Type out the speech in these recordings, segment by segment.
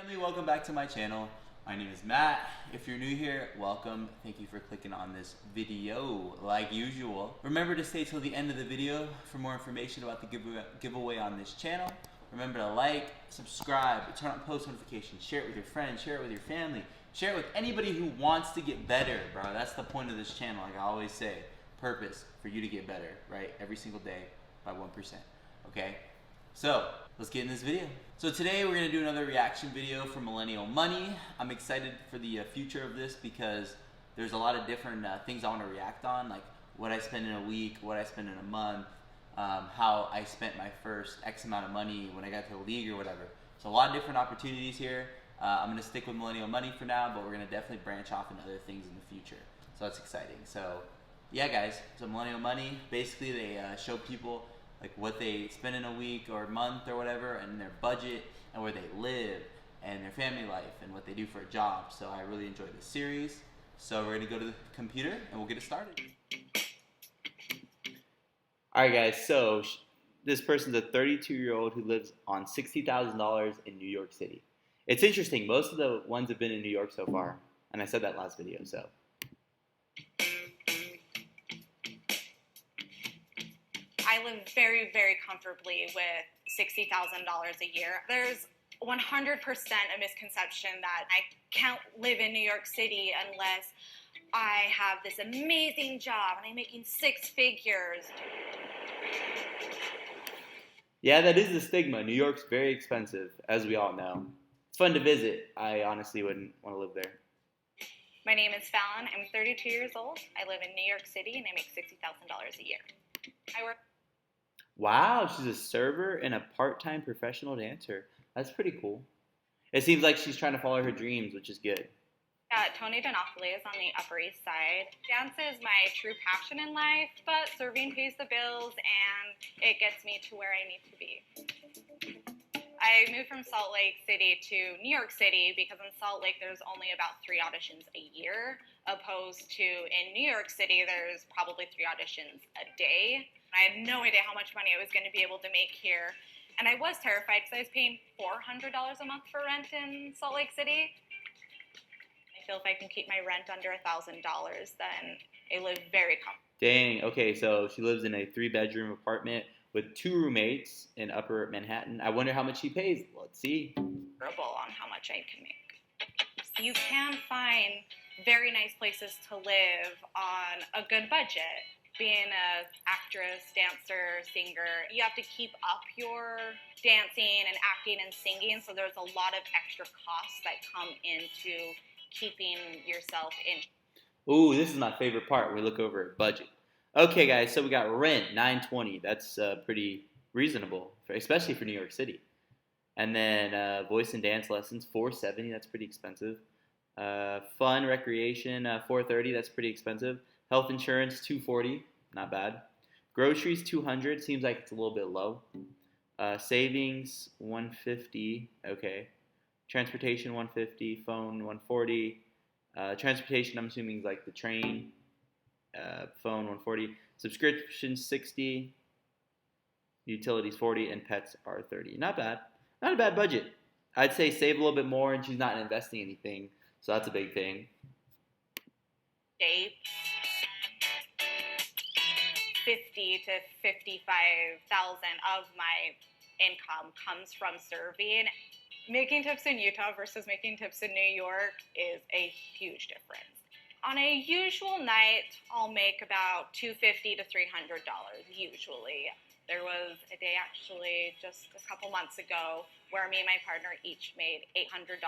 Family, welcome back to my channel. My name is Matt. If you're new here, welcome. Thank you for clicking on this video like usual. Remember to stay till the end of the video for more information about the giveaway on this channel. Remember to like, subscribe, turn on post notifications, share it with your friends, share it with your family, share it with anybody who wants to get better, bro. That's the point of this channel, like I always say. Purpose for you to get better, right? Every single day by 1%, okay? So, let's get in this video. So today we're gonna do another reaction video for Millennial Money. I'm excited for the future of this because there's a lot of different things I wanna react on, like what I spend in a week, what I spend in a month, how I spent my first X amount of money when I got to the league or whatever. So a lot of different opportunities here. I'm gonna stick with Millennial Money for now, but we're gonna definitely branch off into other things in the future. So that's exciting. So yeah guys, so Millennial Money, basically they show people like what they spend in a week or month or whatever, and their budget, and where they live, and their family life, and what they do for a job. So I really enjoyed this series. So we're gonna go to the computer and we'll get it started. All right guys, so this person's a 32-year-old who lives on $60,000 in New York City. It's interesting, most of the ones have been in New York so far, and I said that last video, so. I live very, very comfortably with $60,000 a year. There's 100% a misconception that I can't live in New York City unless I have this amazing job and I'm making six figures. Yeah, that is the stigma. New York's very expensive, as we all know. It's fun to visit. I honestly wouldn't want to live there. My name is Fallon. I'm 32 years old. I live in New York City and I make $60,000 a year. I work. Wow, she's a server and a part-time professional dancer. That's pretty cool. It seems like she's trying to follow her dreams, which is good. Tony Donofrio is on the Upper East Side. Dance is my true passion in life, but serving pays the bills and it gets me to where I need to be. I moved from Salt Lake City to New York City because in Salt Lake there's only about 3 auditions a year, opposed to in New York City there's probably 3 auditions a day. I had no idea how much money I was going to be able to make here. And I was terrified because I was paying $400 a month for rent in Salt Lake City. I feel if I can keep my rent under $1,000, then I live very comfortably. Dang, okay, so she lives in a 3-bedroom apartment with 2 roommates in Upper Manhattan. I wonder how much she pays. Let's see. On how much I can make. You can find very nice places to live on a good budget. Being an actress, dancer, singer, you have to keep up your dancing and acting and singing, so there's a lot of extra costs that come into keeping yourself in. Ooh, this is my favorite part. We look over at budget. Okay, guys, so we got rent, $920. That's pretty reasonable, especially for New York City. And then voice and dance lessons, $470. That's pretty expensive. Fun, recreation, $430. That's pretty expensive. Health insurance, $240, not bad. Groceries, $200, seems like it's a little bit low. Savings, $150, okay. Transportation, $150, phone, $140. Transportation, I'm assuming is like the train. Phone, $140. Subscription, $60. Utilities, $40, and pets are $30. Not bad. Not a bad budget. I'd say save a little bit more, and she's not investing anything, so that's a big thing. Save 50 to 55,000 of my income comes from serving. Making tips in Utah versus making tips in New York is a huge difference. On a usual night, I'll make about $250 to $300 usually. There was a day actually just a couple months ago where me and my partner each made $800.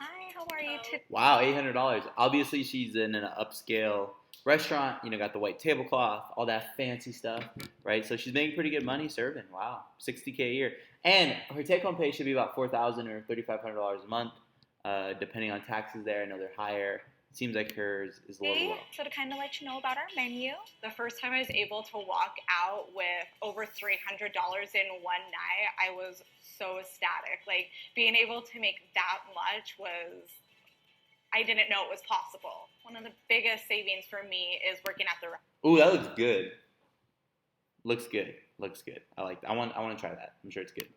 Hi, how are you today? Wow, $800. Obviously, she's in an upscale restaurant, you know, got the white tablecloth, all that fancy stuff, right? So she's making pretty good money serving. Wow, $60K a year. And her take-home pay should be about $4,000 or $3,500 a month, depending on taxes there. I know they're higher. It seems like hers is a little low. So to kind of let you know about our menu, the first time I was able to walk out with over $300 in one night, I was so ecstatic. Like, being able to make that much was, I didn't know it was possible. One of the biggest savings for me is working at the restaurant. Ooh, that looks good. Looks good. Looks good. I like that. I want to try that. I'm sure it's good.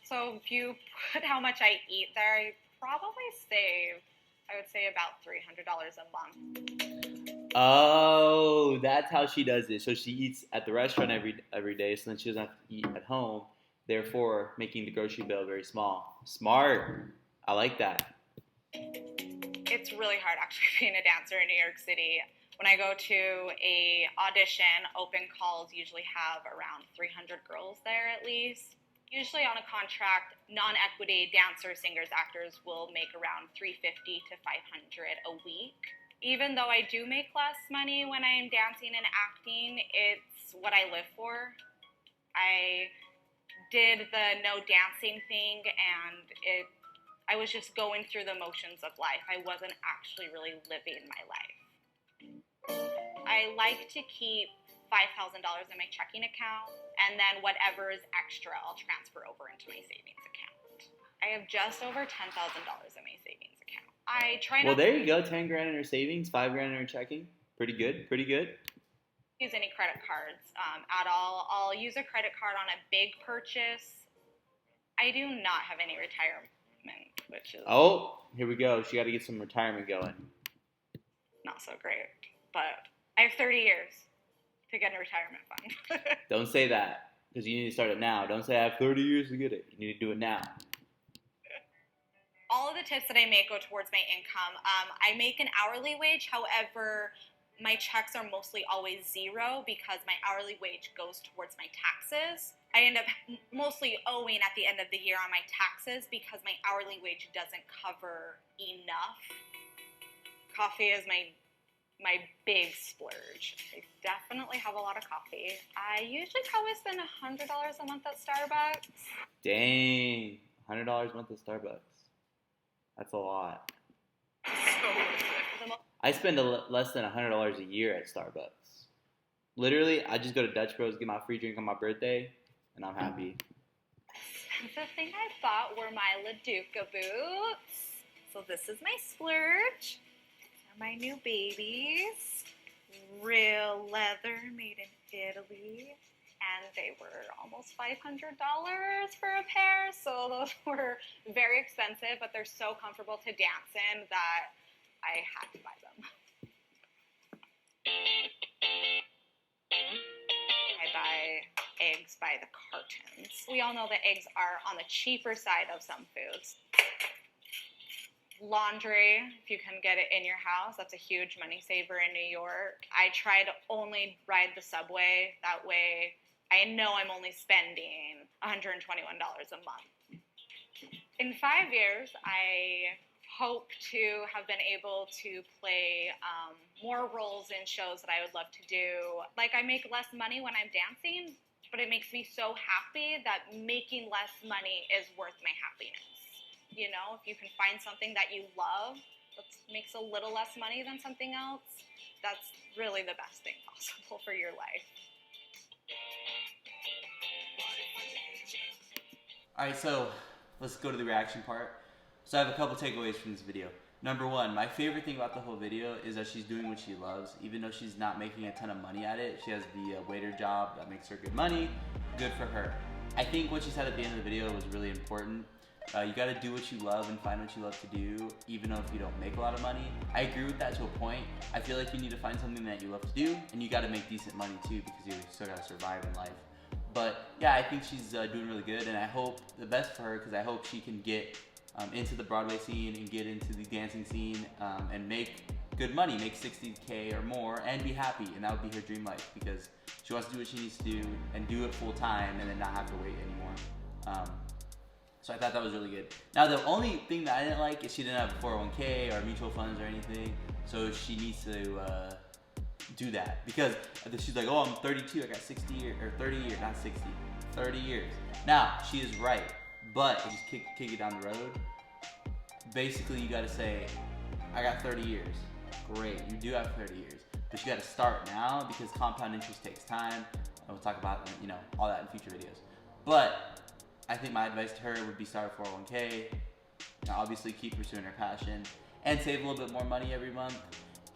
So if you put how much I eat there, I probably save, I would say, about $300 a month. Oh, that's how she does it. So she eats at the restaurant every day, so then she doesn't have to eat at home, therefore making the grocery bill very small. Smart. I like that. It's really hard actually being a dancer in New York City. When I go to a audition, open calls usually have around 300 girls there at least. Usually on a contract, non-equity dancers, singers, actors will make around $350 to $500 a week. Even though I do make less money when I'm dancing and acting, it's what I live for. I did the no dancing thing, and I was just going through the motions of life. I wasn't actually really living my life. I like to keep $5,000 in my checking account, and then whatever is extra, I'll transfer over into my savings account. I have just over $10,000 in my savings account. I try not. Well, there you go. 10 grand in her savings, 5 grand in her checking. Pretty good. Pretty good. Use any credit cards at all. I'll use a credit card on a big purchase. I do not have any retirement, which is Here we go. She got to get some retirement going. Not so great, but I have 30 years to get a retirement fund. Don't say that, because you need to start it now. Don't say I have 30 years to get it. You need to do it now. All of the tips that I make go towards my income. I make an hourly wage, however, my checks are mostly always zero because my hourly wage goes towards my taxes. I end up mostly owing at the end of the year on my taxes because my hourly wage doesn't cover enough. Coffee is my big splurge. I definitely have a lot of coffee. I usually probably spend $100 a month at Starbucks. Dang, $100 a month at Starbucks. That's a lot. I spend less than $100 a year at Starbucks. Literally, I just go to Dutch Bros, get my free drink on my birthday, and I'm happy. The thing I bought were my LaDuca boots. So this is my splurge. These are my new babies. Real leather, made in Italy. And they were almost $500 for a pair. So those were very expensive, but they're so comfortable to dance in that I had to buy them. I buy eggs by the cartons. We all know that eggs are on the cheaper side of some foods. Laundry, if you can get it in your house, that's a huge money saver in New York. I try to only ride the subway. That way I know I'm only spending $121 a month. In 5 years, I hope to have been able to play more roles in shows that I would love to do. Like, I make less money when I'm dancing, but it makes me so happy that making less money is worth my happiness. You know, if you can find something that you love that makes a little less money than something else, that's really the best thing possible for your life. Alright, so let's go to the reaction part. So I have a couple takeaways from this video. Number one, my favorite thing about the whole video is that she's doing what she loves. Even though she's not making a ton of money at it, she has the waiter job that makes her good money. Good for her. I think what she said at the end of the video was really important. You gotta do what you love and find what you love to do, even though if you don't make a lot of money. I agree with that to a point. I feel like you need to find something that you love to do, and you gotta make decent money too, because you still gotta survive in life. But yeah, I think she's doing really good, and I hope the best for her, because I hope she can get into the Broadway scene and get into the dancing scene and make good money, make $60K or more, and be happy. And that would be her dream life, because she wants to do what she needs to do and do it full time and then not have to wait anymore. So I thought that was really good. Now, the only thing that I didn't like is she didn't have a 401k or mutual funds or anything. So she needs to do that, because she's like, oh, I'm 32, I got 60 years, or 30 years, not 60, 30 years. Now, she is right, but just kick it down the road. Basically, you gotta say, I got 30 years. Great, you do have 30 years, but you gotta start now, because compound interest takes time, and we'll talk about, you know, all that in future videos. But I think my advice to her would be start a 401k, obviously keep pursuing her passion, and save a little bit more money every month.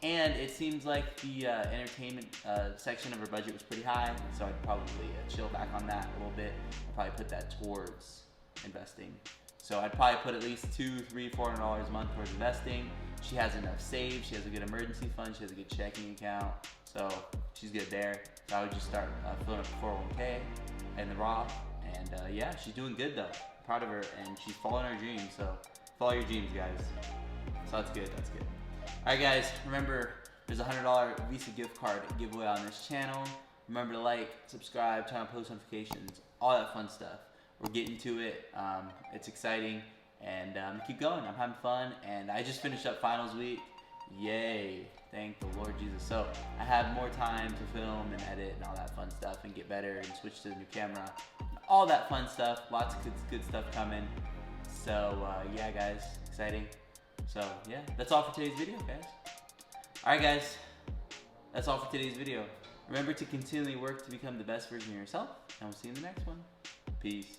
And it seems like the entertainment section of her budget was pretty high, so I'd probably chill back on that a little bit. I'd probably put that towards investing. So I'd probably put at least $200, $300, $400 a month towards investing. She has enough saved. She has a good emergency fund. She has a good checking account. So she's good there. So I would just start filling up the 401k and the Roth. And yeah, she's doing good though. Proud of her, and she's following her dreams. So follow your dreams, guys. So that's good. That's good. All right, guys. Remember, there's a $100 Visa gift card giveaway on this channel. Remember to like, subscribe, turn on post notifications, all that fun stuff. We're getting to it. It's exciting, and keep going. I'm having fun, and I just finished up finals week. Yay! Thank the Lord Jesus. So I have more time to film and edit and all that fun stuff, and get better and switch to the new camera, all that fun stuff. Lots of good stuff coming. So yeah, guys, exciting. So yeah, that's all for today's video, guys. All right, guys, that's all for today's video. Remember to continually work to become the best version of yourself, and we'll see you in the next one. Peace.